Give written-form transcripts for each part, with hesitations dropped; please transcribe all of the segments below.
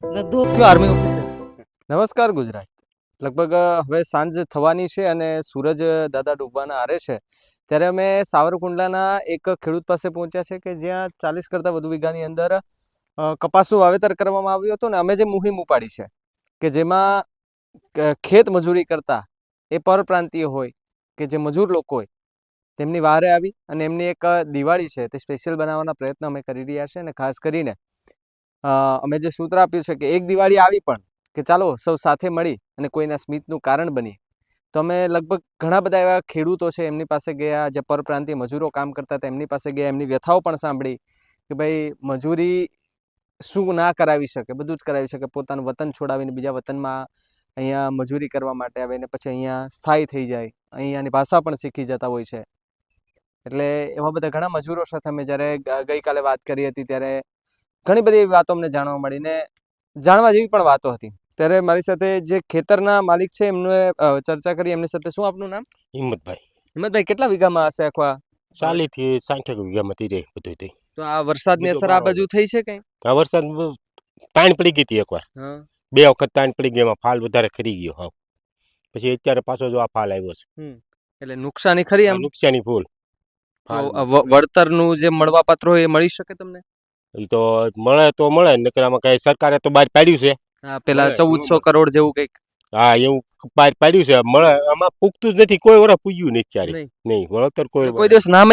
Army officer. નમસ્કાર ગુજરાત. લગભગ હવે સાંજ થવાની છે અને સૂરજ દાદા ડૂબવાના આરે છે ત્યારે અમે સાવરકુંડલાના એક ખેડૂત પાસે પહોંચ્યા છે કે જ્યાં 40 કરતાં વધુ વીઘાની અંદર કપાસનું વાવેતર કરવામાં આવ્યું હતું ને અમે જે મુહિમ ઉપાડી છે કે જેમાં ખેત મજૂરી કરતા એ પરપ્રાંતીય હોય કે જે મજૂર લોકો હોય તેમની વારે આવી અને એમની એક દિવાળી છે તે સ્પેશિયલ બનાવવાના પ્રયત્ન અમે કરી રહ્યા છે અને ખાસ કરીને અમે જે સૂત્ર આપ્યું છે કે એક દિવાળી આવી પણ કે ચાલો સૌ સાથે મળી અને કોઈના સ્મિતનું કારણ બની. તો અમે લગભગ ઘણા બધા એવા ખેડૂતો છે એમની પાસે ગયા, જે પરપ્રાંતીય મજૂરો કામ કરતા હતા એમની પાસે ગયા, એમની વ્યથાઓ પણ સાંભળી કે ભાઈ મજૂરી શું ના કરાવી શકે, બધું જ કરાવી શકે. પોતાનું વતન છોડાવીને બીજા વતનમાં અહીંયા મજૂરી કરવા માટે આવે ને પછી અહીંયા સ્થાયી થઈ જાય, અહીંયાની ભાષા પણ શીખી જતા હોય છે. એટલે એવા બધા ઘણા મજૂરો સાથે અમે જ્યારે ગઈકાલે વાત કરી હતી ત્યારે ઘણી બધી એવી વાતો અમને જાણવા મળી ને જાણવા જેવી પણ વાતો હતી. ત્યારે મારી સાથે જે ખેતરના માલિક છે એમને ચર્ચા કરી. એમની સાથે શું આપનું નામ? હિંમતભાઈ. હિંમતભાઈ, કેટલા વીઘામાં હશે આખા? 40 થી 60 વીઘામાં થઈ જાય બધું થઈ. તો આ વરસાદની અસર આ બાજુ થઈ છે કઈ? આ વરસાદ તાણ પડી ગઈ હતી એકવાર, બે વખત તાણ પડી ગઈ, એમાં ફાલ વધારે ખરી ગયો હાવ. પછી અત્યારે પાછો જો આ ફાલ આવ્યો છે એટલે નુકસાની ખરી? આમ નુકસાની ફૂલ. વળતરનું જે મળવાપાત્ર હોય એ મળી શકે તમને? એ તો મળે નકર આમાં કઈ સરકારે તો બહાર પાડ્યું છે. હા, પેલા 1400 કરોડ જેવું કઈક. હા, એવું બહાર પાડ્યું છે. મળે, આમાં પૂગતું જ નથી. કોઈ વરસ પૂગ્યું નથી ક્યારે. નહીં વળતર કોઈ દિવસ નામ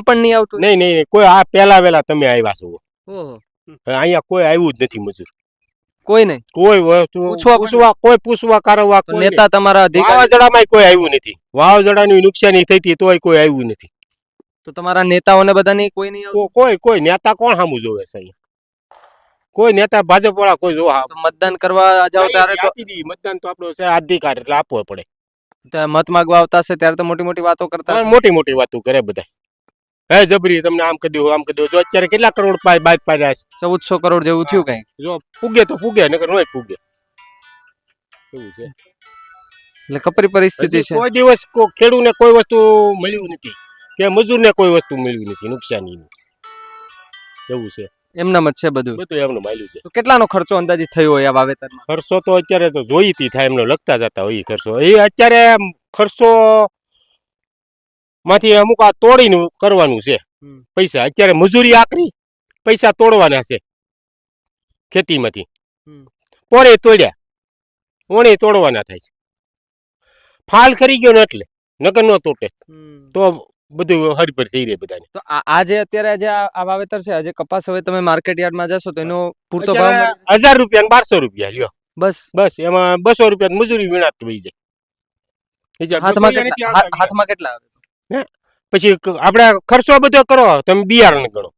પણ નહીં આવતું? નહીં કોઈ. આ પેલા વેલા તમે આવ્યા છો. ઓહો, અહીંયા કોઈ આવ્યું જ નથી મજૂર. કોઈ નહીં? કોઈ પૂછવા કારવા નેતા તમારા વાવાઝોડામાં કોઈ આવ્યું નથી. વાવાઝોડાની નુકસાની થઈ હતી તોય કોઈ આવ્યું નથી. તો તમારા નેતાઓને બધાની કોઈ નહીં? કોઈ નેતા કોણ સામું જોવે છે? કોઈ નેતા ભાજપ વાળા કોઈ જોવા? મતદાન કરવા જાવ ત્યારે તો મતદાન તો આપણો છે અધિકાર, એટલે આપવો પડે. મત માંગવા આવતા હશે ત્યારે તો મોટી મોટી વાતો કરતા. મોટી વાતો કરે બધા. હે જબરી તમને આમ કરી દો, આમ કરી દો. જો અત્યારે કેટલા કરોડ બાદ પાડ્યા છે? 1400 કરોડ જેવું થયું કઈ. જો પૂગે તો પૂગે, નકર ન પૂગે. એવું છે. એટલે કપરી પરિસ્થિતિ છે. કોઈ દિવસ ખેડૂતને કોઈ વસ્તુ મળ્યું નથી કે મજૂરને કોઈ વસ્તુ મળ્યું નથી. નુકસાની એવું છે. એમનામ જ છે બધું એમનું માલ્યું છે. તો કેટલાનો ખર્ચો અંદાજિત થયો હોય આ વાવેતરમાં? ખર્ચો તો અત્યારે તો જોઈતી થાય એમનો લગતા જતા હોય ખર્ચો. એ અત્યારે ખર્ચો માંથી અમુક આ તોડીને કરવાનું છે પૈસા. અત્યારે મજૂરી આકરી, પૈસા તોડવાના છે ખેતીમાંથી. પોણે તોડ્યા, ઓણે તોડવાના થાય છે. ફાલ ખરી ગયો ને એટલે, નકર ન તોટે તો બધું હરભર થઈ રહે બધાને. તો આજે અત્યારે જે આ વાવેતર છે, આજે કપાસ, હવે તમે માર્કેટ યાર્ડમાં જશો તો એનો પૂરતો ભાવ 1000 રૂપિયા ને 1200 રૂપિયા લ્યો. બસ એમાં 200 રૂપિયા મજૂરી વિનાત થઈ જાય. હાથમાં કેટલા આવે? પછી આપણે ખર્ચો બધો કરો. તમે બિયારણ ગણો,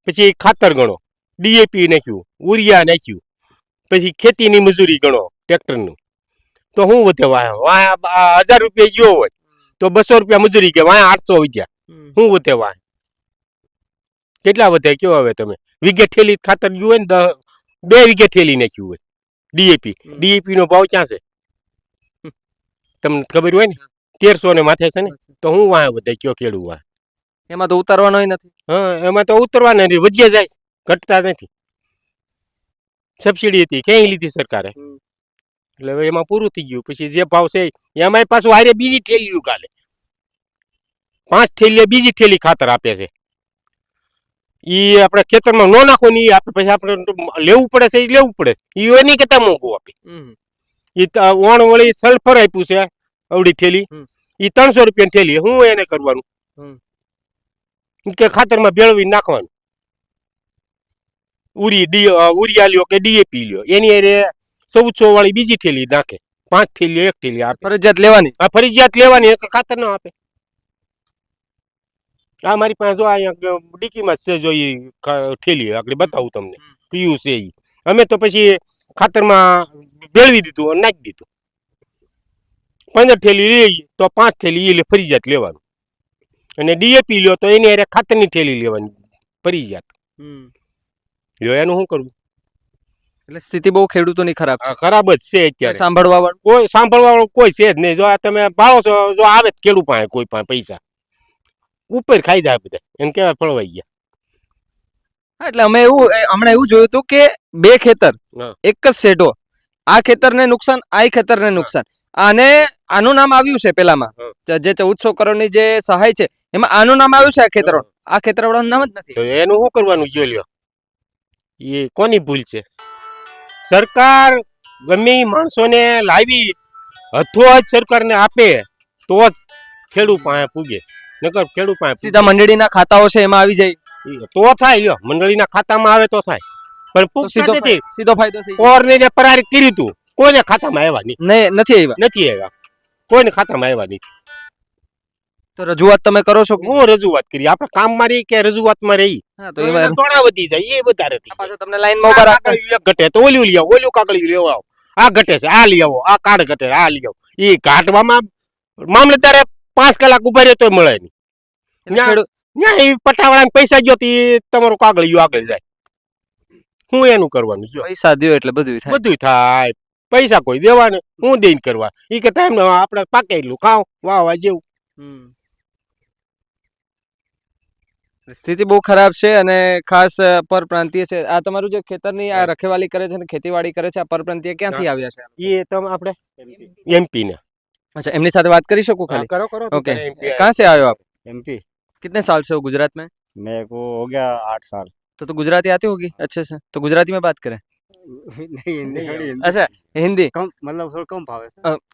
પછી ખાતર ગણો, ડીએપી નાખ્યું, ઉરિયા નાખ્યું, પછી ખેતીની મજૂરી ગણો ટ્રેક્ટરનું, તો શું વધે? વાય 1000 રૂપિયા ગયો હોય તો 200 રૂપિયા મજૂરી કે વાય 800 વધ્યા. શું વધે? વાય કેટલા વધે કયો? હવે તમે વીઘે ઠેલી ખાતર ગયું હોય ને 2 વીઘે ઠેલી નાખ્યું હોય ડીએપી નો ભાવ ક્યાં છે તમને ખબર હોય ને? 1300 ને માથે છે ને. તો હું વાય વધે કયો? ખેડૂ વાય એમાં તો ઉતારવાનો નથી. હા, એમાં તો ઉતરવાના નથી, વધ્યા જાય, ઘટતા નથી. સબસિડી હતી, ક્યાંય લીધી સરકારે, એટલે હવે એમાં પૂરું થઈ ગયું. પછી જે ભાવ છે એમાં પાછું હારે બીજી ઠેલી કાલે 5 ઠેલી બીજી ઠેલી ખાતર આપે છે. ઈ આપણે ખેતરમાં ન નાખો ને ઈ આપે, પછી આપણે લેવું પડે છે. લેવું પડે ઈ એની કરતા મોંઘું આપે. ઈ ઓણ વળી સલ્ફર આપ્યું છે અવડી ઠેલી, ઈ 300 રૂપિયાની ઠેલી. હું એને કરવાનું કે ખાતરમાં ભેળવી નાખવાનું. ઉરિયા લ્યો કે ડીએપી લ્યો, એની અરે 1400 વાળી બીજી ઠેલી નાખે. 5 ઠેલી 1 ઠેલી આપે. ફરજિયાત લેવાની. હા, ફરજિયાત લેવાની. ખાતર ના આપે. આ મારી પાસે જો અહીંયા ડીકીમાં છે, જો ઈ ઠેલી આપણે બતાવું તમને કયું છે ઈ. અમે તો પછી ખાતરમાં ભેળવી દીધું અને નાખી દીધું. 15 ઠેલી લઈએ તો 5 ઠેલી એટલે ફરજિયાત લેવાનું. અને ડીએપી લ્યો તો એની અરે ખાતરની ઠેલી લેવાની ફરજિયાત. લ્યો, એનું શું કરવું? એટલે સ્થિતિ બહુ ખેડૂતોની ખરાબ જ છે અત્યારે. સાંભળવા વાળું કોઈ છે જ નહીં. જો તમે ભાળો છો, જો આવે ખેડૂત પાસે કોઈ પાસે પૈસા ઉપર ખાઈ જાય બધા, એને કેવાય ફળવાઈ ગયા. હા, એટલે અમે હમણાં એવું જોયું હતું કે બે ખેતર હા. એક જ શેઢો, આ ખેતરને નુકસાન આ ખેતરને નુકસાન, અને આનું નામ આવ્યું છે પેલામાં હા. જે 1400 કરોડની જે સહાય છે એમાં આનું નામ આવ્યું છે આ ખેતર, આ ખેતરવાળાનું નામ જ નથી. તો એનું શું કરવાનું જો લ્યો, એ કોની ભૂલ છે? સરકાર ગમે ઈ માણસોને લાવી હથો જ સરકારને આપે તો જ ખેડૂત પાસે પૂગે, નકર ખેડૂત પાસે સીધા મંડળીના ખાતાઓ છે એમાં આવી જાય તો થાય લ્યો, મંડળીના ખાતામાં આવે તો થાય, પણ તો પૂગતા નથી. સીધો ફાયદો થઈ જાય. કોરને પરારી કર્યું તું, કોઈને ખાતામાં આવ્યા નહીં, નહીં, નથી આવ્યા. નથી આવ્યા, કોઈને ખાતામાં આવ્યા નહીં. તો રજૂઆત તમે કરો છો કે? હું રજૂઆત કરી, આપણે કામમાં રહી કે રજૂઆતમાં રહી હા, તો તો એમાં દોડા વધી જાય, એ વધારે થઈ જાય. પાછા તમને લાઈનમાં ઉભા રાખે. કાકડીયું એક ઘટે તો ઓલું લઈ આવો, ઓલું કાકડીયું લેવા આવો, આ ઘટે છે આ લઈ આવો, આ કાર્ડ ઘટે આ લઈ આવો. એ ઘાટવામાં મામલતદારે 5 કલાક ઉભા રહ્યો તોય મળે નહીં. એટલે ખેડૂત- ત્યાં એ પટાવાળાને પૈસા ગયો તો ઈ તમારું કાગળિયું આગળ જાય. હું એનું કરવાનું જો પૈસા દ્યો એટલે બધું થાય. બધું થાય, પૈસા કોઈ દેવાને હું દઈને કરવા, ઈ કે ટાઈમ આપણે પાકે એટલું ખાવ વાવા જેવું. સ્થિતિ બહુ ખરાબ છે અને ખાસ પરપ્રાંતીય છે. આ તમારું જે ખેતરની આ રખેવાલી કરે છે અને ખેતીવાડી કરે છે, આ પરપ્રાંતીય ક્યાંથી આવ્યા છે? એ તમે આપણે એમપી ને अच्छा, एमनी साथ बात करी शकूं खाली? કરો કરો ओके, कहाँ से आए हो आप? एमपी कितने साल से हो गुजरात में? मेरे को हो गया 8 साल। तो गुजराती आती होगी अच्छे से, तो गुजराती में बात करें. नहीं हिंदी थोड़ी हिंदी अच्छा, हिंदी. कम मतलब थोड़ा कम भाव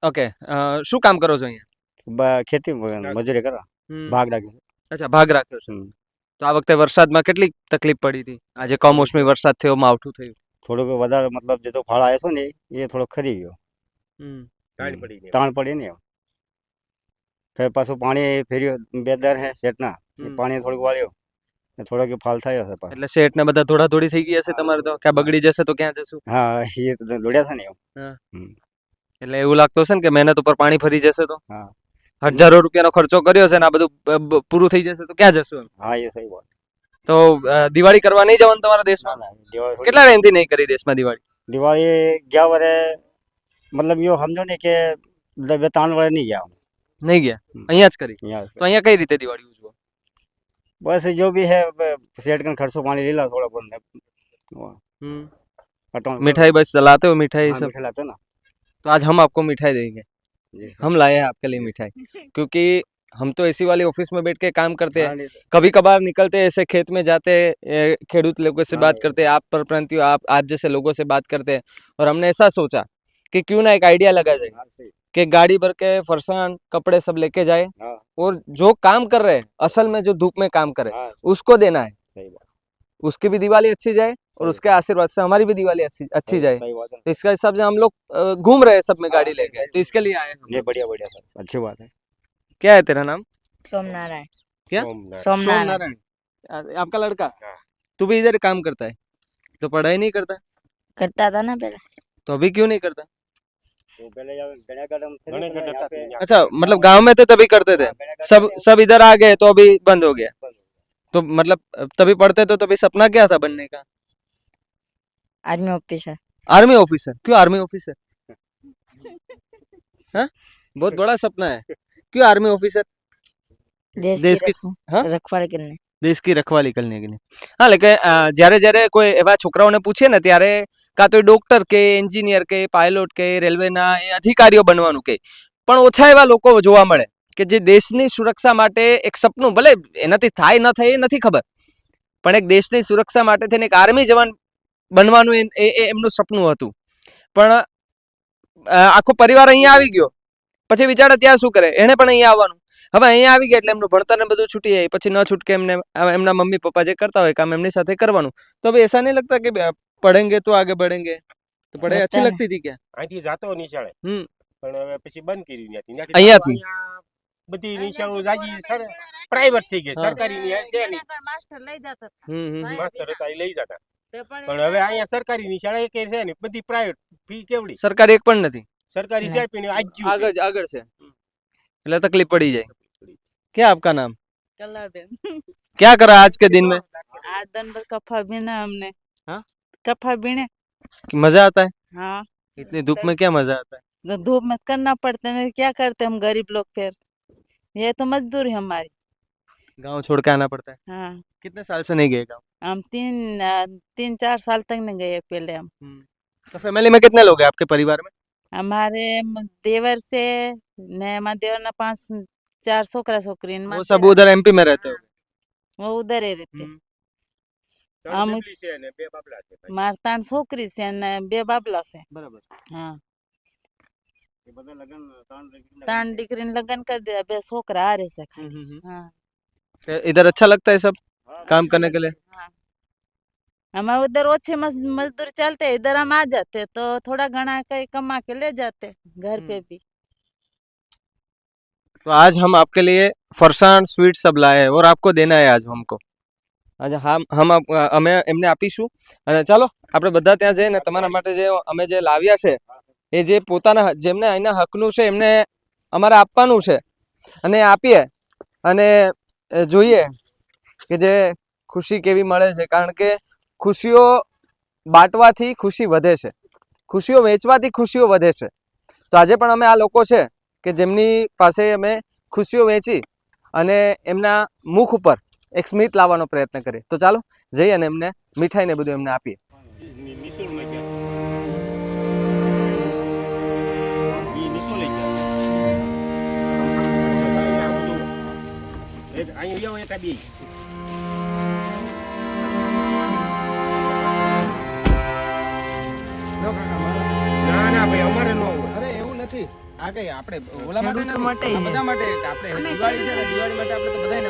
ओके, શું કામ કરો છો અહીંયા? है खेती मजूरी करा भाग डाके અચ્છા, ભાગ રાખ્યો છે. તો આ વખતે વરસાદમાં કેટલી તકલીફ પડી હતી? આજે કમોસમી વરસાદ થયો, માવઠું થયું. થોડુંક વધારે मतलब જે તો ફાળ આવ્યો હતો ને એ થોડો ખરી ગયો, તાણ પડી ને એમ. ફેર પાછું પાણી ફેર્યું, બે દર હે શેઠના એ પાણી થોડુંક વાળ્યો, થોડોક ફાલ થયો છે પાછો. એટલે શેઠ ને બધા થોડી થઈ ગઈ હશે તમારે તો, ક્યાં બગડી જશે તો ક્યાં જશું? હા એ તો દોડ્યા છે ને એમ. એટલે એવું લાગતું હશે ને કે મહેનત ઉપર પાણી ફરી જશે તો? હા. હજારો રૂપિયાનો ખર્ચો કર્યો છે ને આ બધું પૂરું થઈ જશે તો ક્યાં જશું? હા એ સહી વાત. તો દિવાળી કરવા નહીં જવાનું તમારા દેશમાં? દિવાળી કેટલા ટાઈમથી નહીં કરી દેશમાં દિવાળી? દિવાળી ગયા વરે मतलब यो समझो ने કે 3 વર્ષ નહીં ગયા નહીં ગયા, અહીંયા જ કરી. यहाँ તો અહીંયા કઈ રીતે દિવાળી ઉજવો? बस जो भी है सेठ का खर्चो पानी ले ला थोड़ा बहुत मिठाई बस लाते हो? मिठाई सब? मीठा लाते ना तो आज हम आपको मिठाई देंगे, जी। हम लाए हैं आपके लिए मिठाई, क्योंकि हम तो एसी वाली ऑफिस में बैठ के काम करते हैं, हाँ, नहीं तो- कभी कभार निकलते हैं ऐसे खेत में जाते हैं, खेडूत लोगों से हाँ, बात करते हैं, आप परप्रांतियों आप जैसे लोगों से बात करते हैं, और हमने ऐसा सोचा कि क्यों ना एक आइडिया लगा जाए हाँ, सही। कि गाड़ी भर के फरसान कपड़े सब लेके जाए हाँ, और जो काम कर रहे हैं असल में जो धूप में काम करे हाँ, उसको देना है, सही बात उसकी भी दिवाली अच्छी जाए और सही। उसके आशीर्वाद से हमारी भी दिवाली अच्छी जाए. सही बात है। तो इसका हिसाब से हम लोग घूम रहे हैं सब में गाड़ी हाँ, लेके, सही। तो इसके लिए आए हम. ये बढ़िया बढ़िया सर अच्छी बात है। क्या है तेरा नाम? सोमनारायण। क्या? सोमनारायण। आपका लड़का? हाँ। तू भी इधर काम करता है तो पढ़ाई नहीं करता? करता था ना पहले। तो अभी क्यों नहीं करता? तो पहले जब गणेश गार्डन थे ना, गणेश गार्डन यहाँ था, पे- यहाँ। अच्छा, मतलब गांव में थे तभी करते थे, हाँ, गणेश गार्डन में सब इधर आ गए तो अभी बंद हो गया. बंद हो तो मतलब तभी पढ़ते तो तभी सपना क्या था बनने का? Army officer. Army officer. क्यों आर्मी ऑफिसर? हाँ, बहुत बड़ा सपना है. क्यों आर्मी ऑफिसर? देश की हाँ? रखवाली करने। દેશની રખવાલી કરને કે હા, એટલે કે જ્યારે કોઈ એવા છોકરાઓને પૂછે ને ત્યારે કાં તો ડોક્ટર કે એન્જિનિયર કે પાયલોટ કે રેલવેના એ અધિકારીઓ બનવાનું કે, પણ ઓછા એવા લોકો જોવા મળે કે જે દેશની સુરક્ષા માટે એક સપનું, ભલે એનાથી થાય ન થાય એ નથી ખબર, પણ એક દેશની સુરક્ષા માટે થઈને એક આર્મી જવાન બનવાનું એ એમનું સપનું હતું. પણ આખો પરિવાર અહીંયા આવી ગયો પછી વિચારે ત્યાં શું કરે, એણે પણ અહીંયા આવવાનું. હવે અહીંયા આવી ગયા એટલે એમનું ભણતર ને બધું છૂટી જાય, પછી ન છૂટકે એમને એમના મમ્મી પપ્પા જે કરતા હોય કામ એમની સાથે કરવાનું. તો હવે ऐसा नहीं लगता कि पढ़ेंगे तो आगे बढ़ेंगे? तो पढ़ाई अच्छी लगती थी क्या? અહીંથી જાતો નિશાળે, હમ. પણ હવે પછી બંધ કર્યું ત્યાંથી. અહીંયાથી? અહીંયા બધી નિશાળો જાજી પ્રાઇવેટ થઈ ગઈ, હા. સરકારી ની છે નહીં. માસ્ટર હતા એ લઈ જતા, પણ હવે અહીંયા સરકારી નિશાળા એક છે ને બધી પ્રાઇવેટ, ફી કેવડી, સરકારી એક પણ નથી, સરકારી છે પણ આજ્યું છે. આગળ છે એટલે તકલીફ પડી જાય. क्या आपका नाम? क्या करा आज के दिन में? आज दिन भर कफा बीना हमने। हाँ? कफा बीने। कि मजा आता है? हाँ। इतनी धूप में क्या मजा आता है? तो धूप में करना पड़ता है, क्या करते हम गरीब लोग फिर, ये तो मजदूरी हमारी। गांव छोड़ के आना पड़ता है. हाँ। कितने साल से नहीं गए गांव? हम 3-4 साल तक नहीं गए पहले हम। तो फैमिली में कितने लोग हैं आपके परिवार में? हमारे देवर से ने मां देवर ना 5-4 छोकरा छोकरी ने वो मां सब तेरा- उधर एमपी में रहते हो? वो उधर ही रहते। ત્રણ આમ- family છે ને 2 બાબલા છે ભાઈ. मार 3 छोकरी से ने 2 बाबला से। बराबर। हाँ એ બધા લગન ત્રણ દીકરીના 3 डिग्री लगन कर दिया 2 छोकरा आ रहे से खाली। हाँ इधर अच्छा लगता है सब હા, काम करने के लिए? हाँ हमारे उधर अच्छे मजदूर चलते हैं, इधर हम आ जाते तो थोड़ा घना कहीं कमा के ले जाते घर पे भी। तो आज हम आपके लिए फरसाण स्वीट सब लाए हैं और आपको देना है आज हमको। આજે અમે એમને આપીશું અને ચાલો આપણે બધા ત્યાં જઈને તમારા માટે જે અમે જે લાવ્યા છે એ જે પોતાના જેમને અહીંના હકનું છે એમને અમારે આપવાનું છે અને આપીએ અને જોઈએ કે જે ખુશી કેવી મળે છે, કારણ કે ખુશીઓ બાંટવાથી ખુશી વધે છે, ખુશીઓ વેચવાથી ખુશીઓ વધે છે। તો આજે પણ અમે આ લોકો છે કે જેમની પાસે અમે ખુશીઓ વેચી અને એમના મુખ ઉપર એક સ્મિત લાવવાનો પ્રયત્ન કરીએ। તો ચાલો જઈએ અને એમને મીઠાઈ ને બધું એમને આપીએ। નિશુલમાં ગયા છે. ઈ નિશુલ લઈ ગયા છે. આવું જુઓ. એક અહીં આવો એક આ બે. ના ના ભાઈ અમારે ન હોય. અરે એવું નથી, આ કઈ આપણે ઓલા ખેડૂતો માટે આ બધા માટે આપણે દિવાળી છે ને, દિવાળી માટે આપણે તો બધા